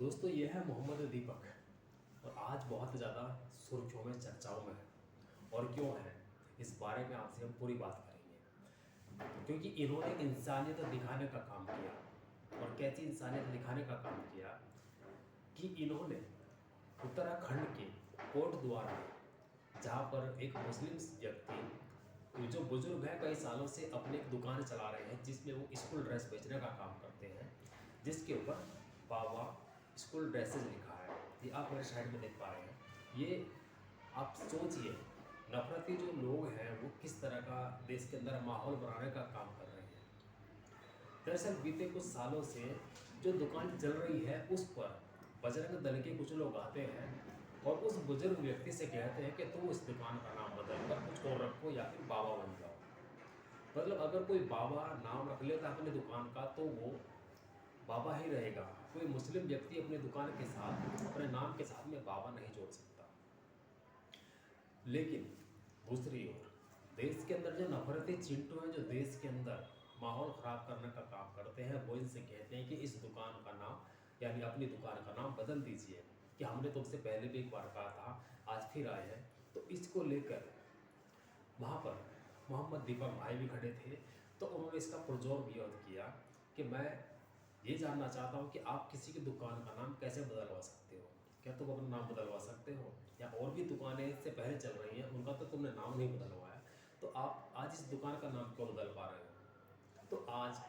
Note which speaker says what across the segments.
Speaker 1: दोस्तों ये है मोहम्मद दीपक और आज बहुत ज़्यादा सुर्खियों में चर्चाओं में है। और क्यों है इस बारे में आपसे हम पूरी बात करेंगे, क्योंकि इन्होंने इंसानियत दिखाने का काम किया। और कैसी इंसानियत दिखाने का काम किया कि इन्होंने उत्तराखंड के कोट द्वार में, जहाँ पर एक मुस्लिम व्यक्ति जो बुजुर्ग है कई सालों से अपनी एक दुकान चला रहे हैं जिसमें वो स्कूल ड्रेस बेचने का काम करते हैं, जिसके ऊपर बाबा स्कूल ड्रेसेस लिखा है। ये आप मेरे साइड में देख पा रहे हैं। ये आप सोचिए, नफरती जो लोग हैं वो किस तरह का देश के अंदर माहौल बनाने का काम कर रहे हैं। दरअसल बीते कुछ सालों से जो दुकान चल रही है उस पर बजरंग दल के कुछ लोग आते हैं और उस बुजुर्ग व्यक्ति से कहते हैं कि तुम इस दुकान का नाम बदल कर कुछ और रखो या फिर बाबा बन जाओ। मतलब अगर कोई बाबा नाम रख लेता है अपनी दुकान का तो वो बाबा ही रहेगा। कोई मुस्लिम व्यक्ति अपनी दुकान के साथ अपने नाम के साथ में बाबा नहीं जोड़ सकता। लेकिन दूसरी ओर देश के अंदर जो नफरती चिंटू हैं, जो देश के अंदर माहौल ख़राब करने का काम करते हैं, वो इनसे कहते हैं कि इस दुकान का नाम यानी अपनी दुकान का नाम बदल दीजिए। कि हमने तुमसे पहले भी एक बार कहा था, आज फिर आए हैं। तो इसको लेकर वहाँ पर मोहम्मद दीपक भाई भी खड़े थे, तो उन्होंने इसका पुरजोर विरोध किया कि मैं ये जानना चाहता हूँ कि आप किसी की दुकान का नाम कैसे बदलवा सकते हो। क्या तुम अपना नाम बदलवा सकते हो? या और भी दुकानें इससे पहले चल रही हैं, उनका तो तुमने नाम नहीं बदलवाया, तो आप आज इस दुकान का नाम क्यों बदल पा रहे हो? तो आज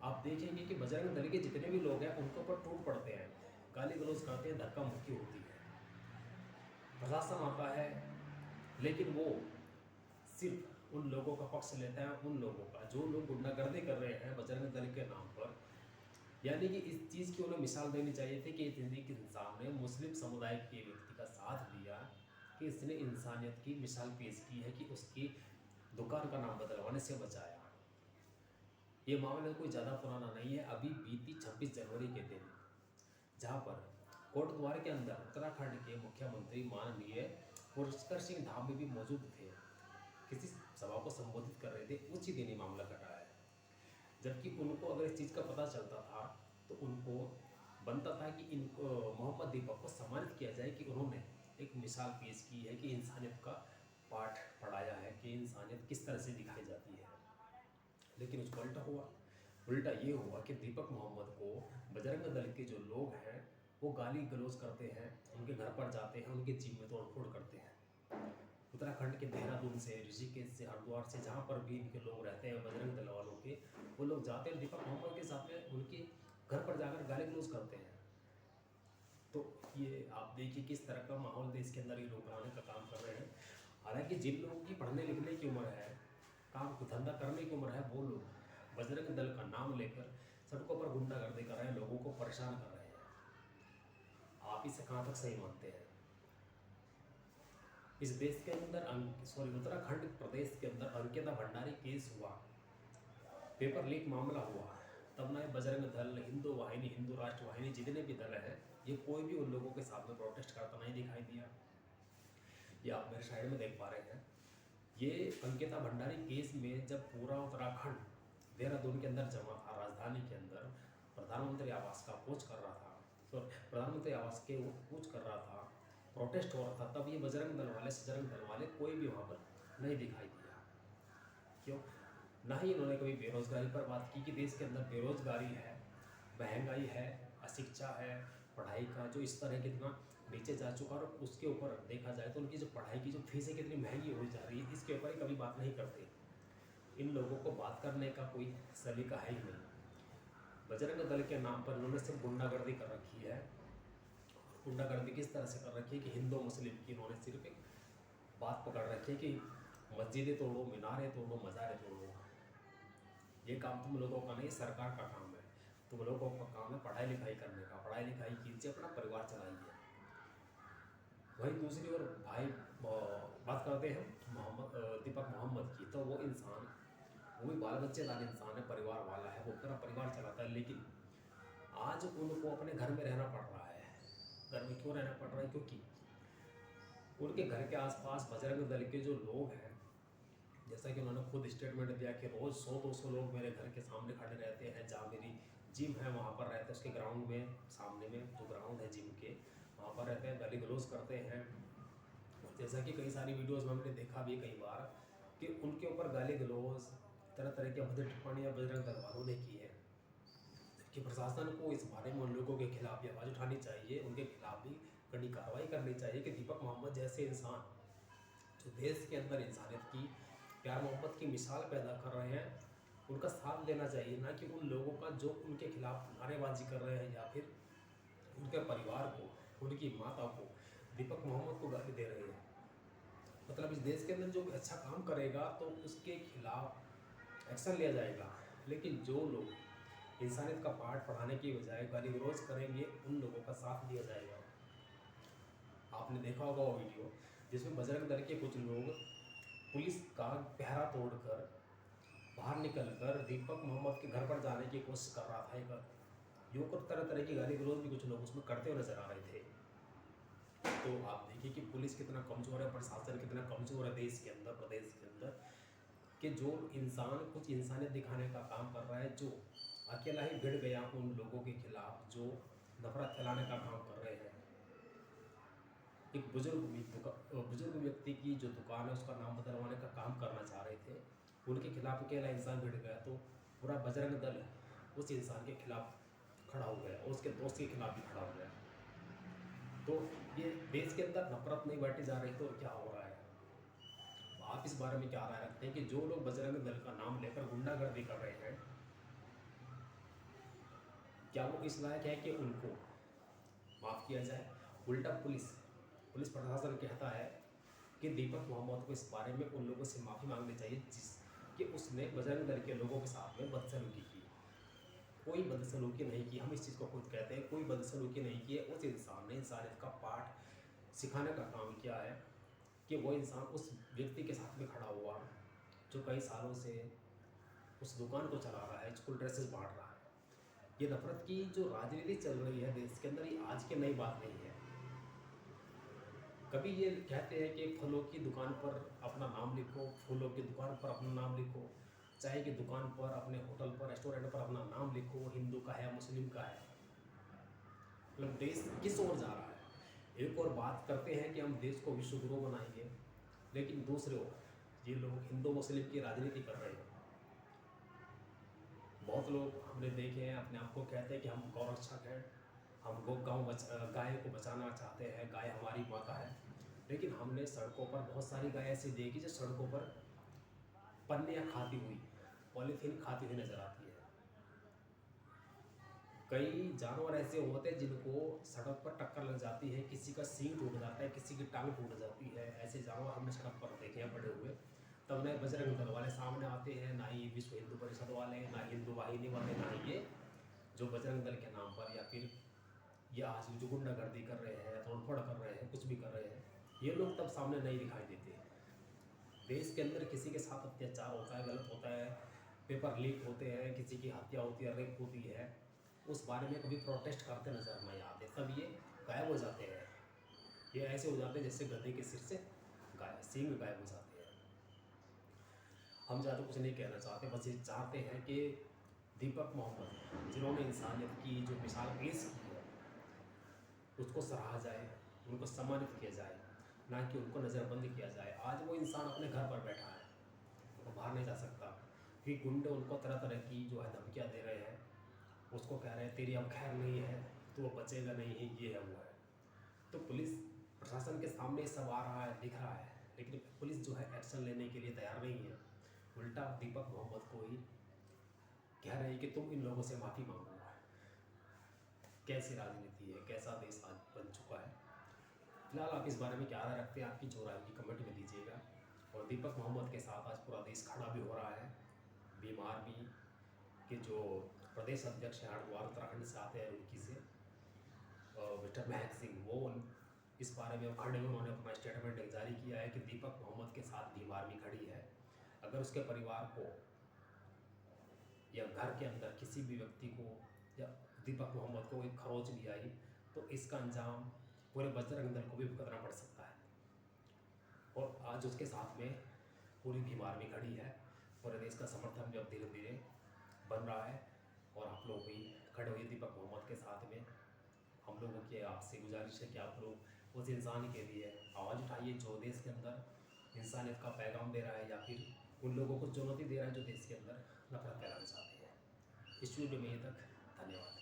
Speaker 1: आप देखेंगे कि बजरंग दल के जितने भी लोग हैं उनके ऊपर टूट पड़ते हैं, गाली गलौज करते हैं, धक्का मुक्की होती है, प्रशासन आता है, लेकिन वो सिर्फ उन लोगों का पक्ष लेता है, उन लोगों का जो लोग गुंडागर्दी कर रहे हैं बजरंग दल के नाम पर। यानी कि इस चीज़ की उन्हें मिसाल देनी चाहिए थी कि एक इंसान ने मुस्लिम समुदाय के व्यक्ति का साथ दिया, कि इसने इंसानियत की मिसाल पेश की है कि उसकी दुकान का नाम बदलवाने से बचाया। ये मामला कोई ज़्यादा पुराना नहीं है, अभी बीती 26 जनवरी के दिन, जहाँ पर कोटद्वार के अंदर उत्तराखंड के मुख्यमंत्री माननीय पुष्कर सिंह धामी भी मौजूद थे, किसी सभा को संबोधित कर रहे थे, उसी दिन ये मामला घटा है। जबकि उनको अगर इस चीज़ का पता चलता था तो उनको बनता था कि इनको मोहम्मद दीपक को सम्मानित किया जाए कि उन्होंने एक मिसाल पेश की है कि इंसानियत का पाठ पढ़ाया है कि इंसानियत किस तरह से दिखाई जाती है। लेकिन उसका उल्टा हुआ। उल्टा ये हुआ कि दीपक मोहम्मद को बजरंग दल के जो लोग हैं वो गाली गलौज करते हैं, उनके घर पर जाते हैं, उनके जिम में तोड़ फोड़ करते हैं। उत्तराखंड के देहरादून से, ऋषिकेश से, हरिद्वार से, जहाँ पर भी इनके लोग रहते हैं बजरंग दल वालों के, वो लोग जाते हैं दीपक मोहम्मद के साथ में उनके घर पर जाकर गाली गलौज करते हैं। तो ये आप देखिए किस तरह का माहौल देश के अंदर ये लोग बनाने का काम कर रहे हैं। हालांकि जिन लोगों की पढ़ने लिखने की उम्र है, काम धंधा करने की उम्र है, वो लोग बजरंग दल का नाम लेकर सड़कों पर गुंडागर्दी कर रहे हैं, लोगों को परेशान कर रहे हैं। आप इसे कहाँ तक सही मानते हैं? इस देश के अंदर उत्तराखंड प्रदेश के अंदर अंकिता भंडारी केस हुआ, पेपर लीक मामला हुआ, तब ना बजरंग दल, हिंदू वाहिनी, हिंदू राष्ट्र वाहिनी, जितने भी दल हैं, ये कोई भी उन लोगों के साथ में प्रोटेस्ट करता नहीं दिखाई दिया। ये आप मेरे साइड में देख पा रहे हैं। ये अंकिता भंडारी केस में जब पूरा उत्तराखंड देहरादून के अंदर जमा था, राजधानी के अंदर प्रधानमंत्री आवास का अप्रोच कर रहा था, तो प्रधानमंत्री आवास के वो अप्रोच कर रहा था, प्रोटेस्ट हो रहा था, तब ये बजरंग दल वाले, सजरंग दल वाले कोई भी वहाँ पर नहीं दिखाई दिया। क्यों? ना ही इन्होंने कभी बेरोजगारी पर बात की कि देश के अंदर बेरोजगारी है, महंगाई है, अशिक्षा है, पढ़ाई का जो स्तर है कितना नीचे जा चुका, और उसके ऊपर देखा जाए तो उनकी जो पढ़ाई की जो फीस है कितनी महंगी हो जा रही है, इसके ऊपर ही कभी बात नहीं करते। इन लोगों को बात करने का कोई सलीका है ही नहीं। बजरंग दल के नाम पर इन्होंने सिर्फ गुंडागर्दी कर रखी है। गुंडागर्दी किस तरह से कर रखी है कि हिंदू मुस्लिम की इन्होंने सिर्फ एक बात पकड़ रखी है कि मस्जिदें तोड़ो, मीनारें तोड़ो, मज़ारें तोड़ो। ये काम तुम लोगों का नहीं, सरकार का काम है। तुम लोगों का काम है पढ़ाई लिखाई करने का, पढ़ाई लिखाई कीजिए, अपना परिवार चलाइए। वहीं दूसरी ओर भाई बात करते हैं दीपक मोहम्मद की, तो वो इंसान, वो भी बाल बच्चेदार इंसान है, परिवार वाला है, वो अपना परिवार चलाता है, लेकिन आज उनको अपने घर में रहना पड़ रहा है। घर में क्यों रहना पड़ रहा है? क्योंकि उनके घर के आसपास बजरंग दल के जो लोग हैं, जैसा कि उन्होंने खुद स्टेटमेंट दिया कि रोज़ 100-200 लोग मेरे घर के सामने खड़े रहते हैं, जहाँ मेरी जिम है वहाँ पर रहते हैं, उसके ग्राउंड में सामने में जो ग्राउंड है जिम के, वहाँ पर रहते हैं, गाली गलौज करते हैं। और जैसा कि कई सारी वीडियोज़ में हमने देखा भी कई बार कि उनके ऊपर गाली गलौज, तरह तरह की अभद्र टिप्पणियाँ बजरंग दल वालों ने की है। कि प्रशासन को इस बारे में उन लोगों के खिलाफ भी आवाज़ उठानी चाहिए, उनके खिलाफ भी कड़ी कार्रवाई करनी चाहिए कि दीपक मोहम्मद जैसे इंसान जो देश के अंदर इंसानियत की, प्यार मोहब्बत की मिसाल पैदा कर रहे हैं, उनका साथ देना चाहिए, ना कि उन लोगों का जो उनके खिलाफ नारेबाजी कर रहे हैं या फिर उनके परिवार को, उनकी माता को, दीपक मोहम्मद को गाली दे रहे हैं। मतलब इस देश के अंदर जो अच्छा काम करेगा तो उसके खिलाफ एक्शन लिया जाएगा, लेकिन जो लोग इंसानियत का पाठ पढ़ाने की बजाय गाली गलौज करेंगे उन लोगों का साथ दिया जाएगा। आपने देखा होगा वो वीडियो जिसमें बजरंग दल के कुछ लोग पुलिस का पहरा तोड़कर बाहर निकलकर दीपक मोहम्मद के घर पर जाने की कोशिश कर रहा था एक युवक, तरह तरह की गाली गलौज भी कुछ लोग उसमें करते हुए नजर आ रहे थे। तो आप देखिए कि पुलिस कितना कमज़ोर है, प्रशासन कितना कमज़ोर है देश के अंदर, प्रदेश के अंदर, कि जो इंसान कुछ इंसानियत दिखाने का काम कर रहा है, जो अकेला ही भिड़ गया उन लोगों के खिलाफ जो नफरत फैलाने का काम कर रहे हैं। एक बुजुर्ग व्यक्ति की जो दुकान है उसका नाम बदलवाने का काम करना चाह रहे थे, उनके खिलाफ अकेला इंसान भिड़ गया तो पूरा बजरंग दल उस इंसान के खिलाफ खड़ा हो गया और उसके दोस्त के खिलाफ भी खड़ा हो गया। तो ये देश के अंदर नफरत नहीं बांटी जा रही तो क्या हो रहा है? आप इस बारे में क्या राय रखते हैं कि जो लोग बजरंग दल का नाम लेकर गुंडागर्दी कर रहे हैं, क्या वो इस लायक है कि उनको माफ़ किया जाए? उल्टा पुलिस प्रशासन कहता है कि दीपक मोहम्मद को इस बारे में उन लोगों से माफ़ी मांगनी चाहिए जिसके उसने बजरंग दल के लोगों के साथ में बदसलूकी की। कोई बदसलूकी नहीं की, हम इस चीज़ को खुद कहते हैं, कोई बदसलूकी नहीं की है। उस इंसान ने इंसानियत का पाठ सिखाने का काम किया है कि वो इंसान उस व्यक्ति के साथ में खड़ा हुआ जो कई सालों से उस दुकान को चला रहा है, स्कूल ड्रेसेस बांट रहा है। ये नफरत की जो राजनीति चल रही है देश के अंदर, ये आज की नई बात नहीं है। कभी ये कहते हैं कि फलों की दुकान पर अपना नाम लिखो, फूलों की दुकान पर अपना नाम लिखो, चाय की दुकान पर, अपने होटल पर, रेस्टोरेंट पर अपना नाम लिखो, हिंदू का है मुस्लिम का है। मतलब देश किस ओर जा रहा है? एक और बात करते हैं कि हम देश को विश्व गुरु बनाएंगे, लेकिन दूसरे ओर ये लोग हिंदू मुस्लिम की राजनीति कर रहे हैं। बहुत लोग हमने देखे हैं अपने आप को कहते हैं कि हम गौरक्षक हैं, हम गाय को बचाना चाहते हैं, गाय हमारी माता है, लेकिन हमने सड़कों पर बहुत सारी गाय ऐसी देखी जो सड़कों पर पन्नियाँ खाती हुई, पॉलीथीन खाती हुई नजर आती है। कई जानवर ऐसे होते हैं जिनको सड़क पर टक्कर लग जाती है, किसी का सींग टूट जाता है, किसी की टांग टूट जाती है। ऐसे जानवर हमने सड़क पर देखे हैं पड़े हुए। तब न बजरंग दल वाले सामने आते हैं, ना ही विश्व हिंदू परिषद वाले, ना हिंदू वाहिनी वाले, ना ही ये जो बजरंग दल के नाम पर या फिर ये आज जो गुंडागर्दी कर रहे हैं, तोड़फोड़ कर रहे हैं, कुछ भी कर रहे हैं, ये लोग तब सामने नहीं दिखाई देते। देश के अंदर किसी के साथ अत्याचार होता है, गलत होता है, पेपर लीक होते हैं, किसी की हत्या होती है, रेप होती है, उस बारे में कभी प्रोटेस्ट करते नजर नहीं आते। तब ये गायब हो जाते हैं। ये ऐसे हो जाते हैं जैसे गधे के सिर से सींग गायब हो जाते हैं। हम ज़्यादा कुछ नहीं कहना चाहते, बस ये चाहते हैं कि दीपक मोहम्मद जिन्होंने इंसानियत की जो मिसाल पेश की है उसको सराहा जाए, उनको सम्मानित किया जाए, ना कि उनको नज़रबंद किया जाए। आज वो इंसान अपने घर पर बैठा है, वो बाहर नहीं जा सकता, कि गुंडे उनको तरह तरह की जो है धमकियाँ दे रहे हैं, उसको कह रहे हैं तेरी अब खैर नहीं है, तो वो बचेगा नहीं है, ये है वो है। तो पुलिस प्रशासन के सामने सब आ रहा है, दिख रहा है, लेकिन पुलिस जो है एक्शन लेने के लिए तैयार नहीं है। उल्टा दीपक मोहम्मद को ही कह रहे हैं कि तुम इन लोगों से माफ़ी मांगो। कैसी राजनीति है, कैसा देश आज बन चुका है। फिलहाल आप इस बारे में क्या राय रखते हैं? आपकी जो राय होगी कमेंट में दीजिएगा। और दीपक मोहम्मद के साथ आज पूरा देश खड़ा भी हो रहा है, बीमार भी, कि जो प्रदेश अध्यक्ष हैं हरिद्वार उत्तराखंड से आते हैं रुड़की से, मिस्टर महक सिंह, वो इस बारे में खड़े हुए उन्होंने अपना स्टेटमेंट जारी किया है कि दीपक मोहम्मद के साथ बीमार आर्मी खड़ी है। अगर उसके परिवार को या घर के अंदर किसी भी व्यक्ति को या दीपक मोहम्मद को एक खरोच भी आई तो इसका अंजाम पूरे बजरंग दल को भी भुगतना पड़ सकता है। और आज उसके साथ में पूरी भीम आर्मी खड़ी है। पूरे देश का समर्थन भी अब धीरे धीरे बन रहा है और आप लोग भी खड़े हुए दीपक मोहम्मद के साथ में। हम लोगों की आपसे गुजारिश है कि आप लोग उस इंसान के लिए आवाज़ उठाइए जो देश के अंदर इंसानियत का पैगाम दे रहा है या फिर उन लोगों को चुनौती दे रहा है जो देश के अंदर नफरत फैलाना चाहते हैं। इस वीडियो में ये तक, धन्यवाद।